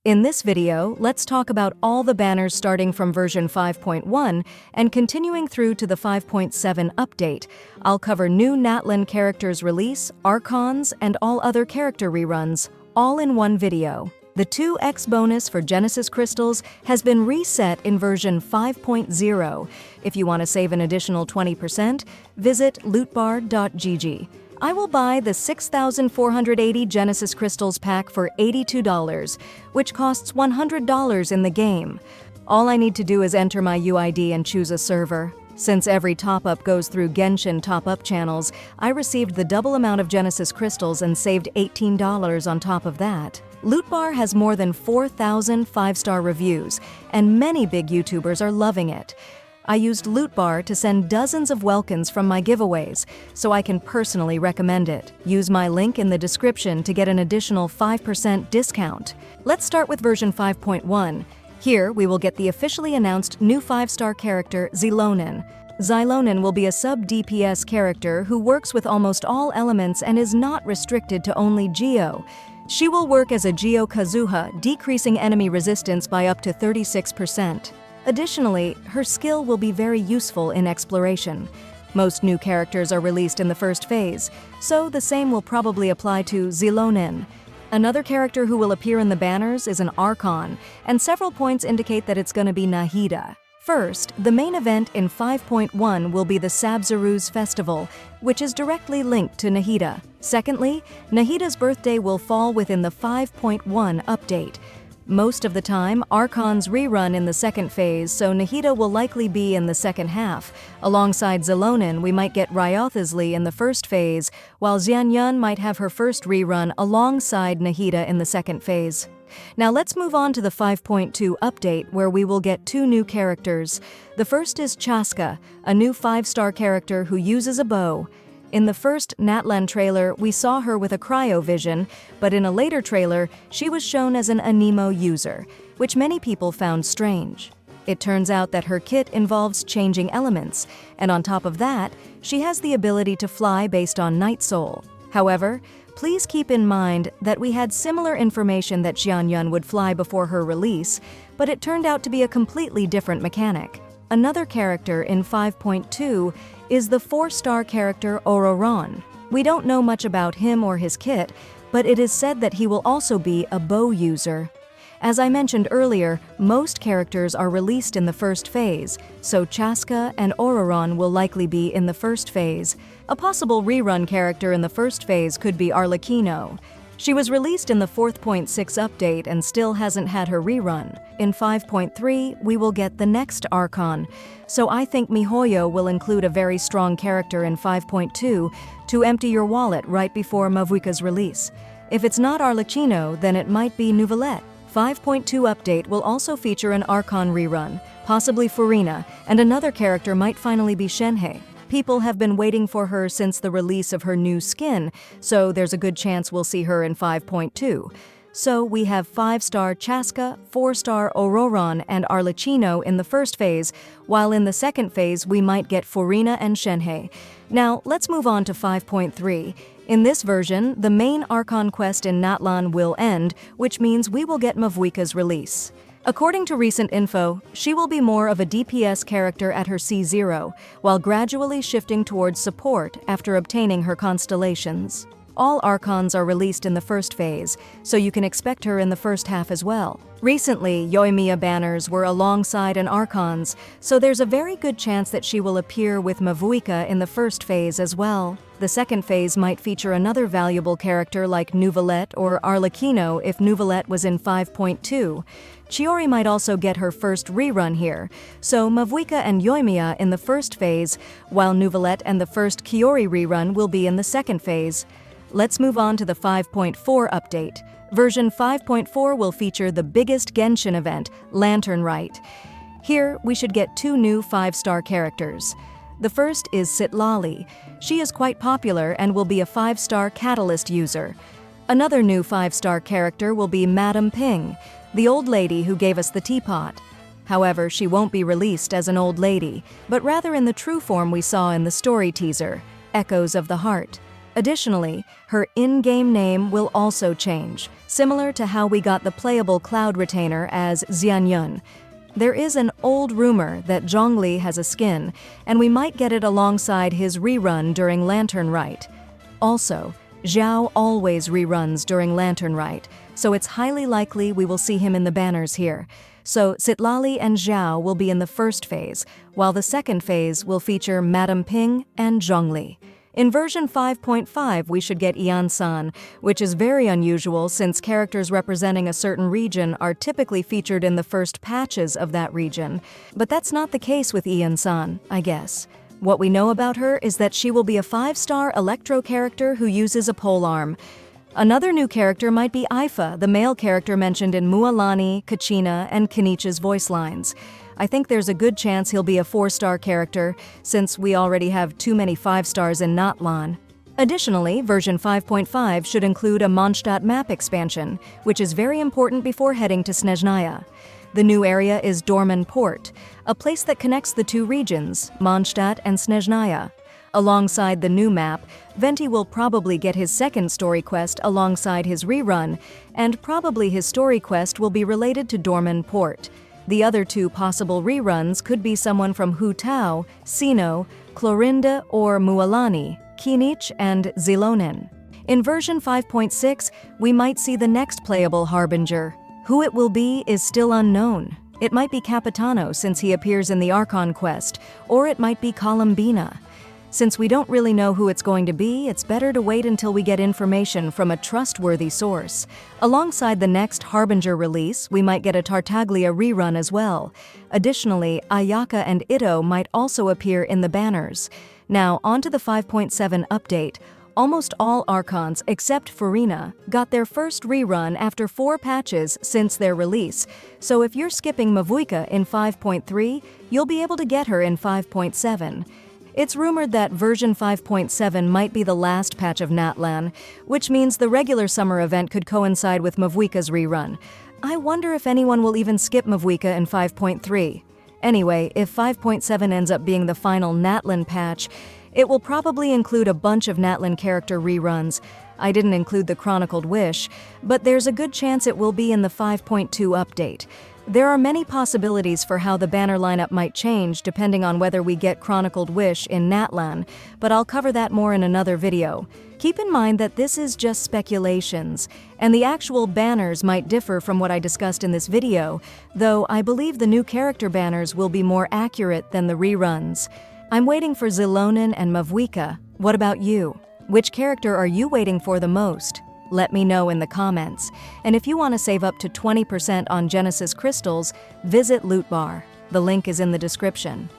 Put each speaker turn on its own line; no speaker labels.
In this video, let's talk about all the banners starting from version 5.1 and continuing through to the 5.7 update. I'll cover new Natlan characters release, Archons, and all other character reruns, all in one video. The 2x bonus for Genesis Crystals has been reset in version 5.0. If you want to save an additional 20%, visit lootbar.gg. I will buy the 6,480 Genesis Crystals pack for $82, which costs $100 in the game. All I need to do is enter my UID and choose a server. Since every top-up goes through Genshin top-up channels, I received the double amount of Genesis Crystals and saved $18 on top of that. Lootbar has more than 4,000 5-star reviews, and many big YouTubers are loving it. I used Lootbar to send dozens of welcomes from my giveaways, so I can personally recommend it. Use my link in the description to get an additional 5% discount. Let's start with version 5.1. Here, we will get the officially announced new 5-star character, Xilonen. Xilonen will be a sub-DPS character who works with almost all elements and is not restricted to only Geo. She will work as a Geo Kazuha, decreasing enemy resistance by up to 36%. Additionally, her skill will be very useful in exploration. Most new characters are released in the first phase, so the same will probably apply to Xilonen. Another character who will appear in the banners is an Archon, and several points indicate that it's going to be Nahida. First, the main event in 5.1 will be the Sabzeruz Festival, which is directly linked to Nahida. Secondly, Nahida's birthday will fall within the 5.1 update. Most of the time, Archons rerun in the second phase, so Nahida will likely be in the second half. Alongside Xilonen, we might get Ryothesly in the first phase, while Xianyun might have her first rerun alongside Nahida in the second phase. Now let's move on to the 5.2 update, where we will get two new characters. The first is Chaska, a new 5-star character who uses a bow. In the first Natlan trailer, we saw her with a cryovision, but in a later trailer, she was shown as an Anemo user, which many people found strange. It turns out that her kit involves changing elements, and on top of that, she has the ability to fly based on Night Soul. However, please keep in mind that we had similar information that Xianyun would fly before her release, but it turned out to be a completely different mechanic. Another character in 5.2 is the 4-star character Ororon. We don't know much about him or his kit, but it is said that he will also be a bow user. As I mentioned earlier, most characters are released in the first phase, so Chaska and Ororon will likely be in the first phase. A possible rerun character in the first phase could be Arlecchino. She was released in the 4.6 update and still hasn't had her rerun. In 5.3, we will get the next Archon, so I think MiHoYo will include a very strong character in 5.2 to empty your wallet right before Mavuika's release. If it's not Arlecchino, then it might be Neuvillette. 5.2 update will also feature an Archon rerun, possibly Furina, and another character might finally be Shenhe. People have been waiting for her since the release of her new skin, so there's a good chance we'll see her in 5.2. So we have 5-star Chaska, 4-star Ororon, and Arlecchino in the first phase, while in the second phase we might get Furina and Shenhe. Now, let's move on to 5.3. In this version, the main Archon quest in Natlan will end, which means we will get Mavuika's release. According to recent info, she will be more of a DPS character at her C0, while gradually shifting towards support after obtaining her constellations. All Archons are released in the first phase, so you can expect her in the first half as well. Recently, Yoimiya banners were alongside an Archons, so there's a very good chance that she will appear with Mavuika in the first phase as well. The second phase might feature another valuable character like Neuvillette or Arlecchino if Neuvillette was in 5.2. Chiori might also get her first rerun here, so Mavuika and Yoimiya in the first phase, while Neuvillette and the first Chiori rerun will be in the second phase. Let's move on to the 5.4 update. Version 5.4 will feature the biggest Genshin event, Lantern Rite. Here, we should get two new 5-star characters. The first is Citlali. She is quite popular and will be a 5-star Catalyst user. Another new 5-star character will be Madame Ping, the old lady who gave us the teapot. However, she won't be released as an old lady, but rather in the true form we saw in the story teaser, Echoes of the Heart. Additionally, her in-game name will also change. similar to how we got the playable Cloud Retainer as Xianyun. There is an old rumor that Zhongli has a skin, and we might get it alongside his rerun during Lantern Rite. Also, Xiao always reruns during Lantern Rite, so it's highly likely we will see him in the banners here. So Citlali and Xiao will be in the first phase, while the second phase will feature Madame Ping and Zhongli. In version 5.5, we should get Ian-san, which is very unusual since characters representing a certain region are typically featured in the first patches of that region. But that's not the case with Ian-san, I guess. What we know about her is that she will be a 5-star Electro character who uses a polearm. Another new character might be Aifa, the male character mentioned in Mualani, Kachina, and Kenichi's voice lines. I think there's a good chance he'll be a 4-star character, since we already have too many 5-stars in Natlan. Additionally, version 5.5 should include a Mondstadt map expansion, which is very important before heading to Snezhnaya. The new area is Dorman Port, a place that connects the two regions, Mondstadt and Snezhnaya. Alongside the new map, Venti will probably get his second story quest alongside his rerun, and probably his story quest will be related to Dorman Port. The other two possible reruns could be someone from Hu Tao, Sino, Clorinda, or Mualani, Kinich, and Zilonen. In version 5.6, we might see the next playable Harbinger. Who it will be is still unknown. It might be Capitano since he appears in the Archon quest, or it might be Columbina. Since we don't really know who it's going to be, it's better to wait until we get information from a trustworthy source. Alongside the next Harbinger release, we might get a Tartaglia rerun as well. Additionally, Ayaka and Itto might also appear in the banners. Now, onto the 5.7 update. Almost all Archons except Furina got their first rerun after 4 patches since their release, so if you're skipping Mavuika in 5.3, you'll be able to get her in 5.7. It's rumored that version 5.7 might be the last patch of Natlan, which means the regular summer event could coincide with Mavuika's rerun. I wonder if anyone will even skip Mavuika in 5.3. Anyway, if 5.7 ends up being the final Natlan patch, it will probably include a bunch of Natlan character reruns. I didn't include the Chronicled Wish, but there's a good chance it will be in the 5.2 update. There are many possibilities for how the banner lineup might change depending on whether we get Chronicled Wish in Natlan, but I'll cover that more in another video. Keep in mind that this is just speculations, and the actual banners might differ from what I discussed in this video, though I believe the new character banners will be more accurate than the reruns. I'm waiting for Zilonen and Mavuika. What about you? Which character are you waiting for the most? Let me know in the comments. And if you want to save up to 20% on Genesis crystals, visit Loot Bar. The link is in the description.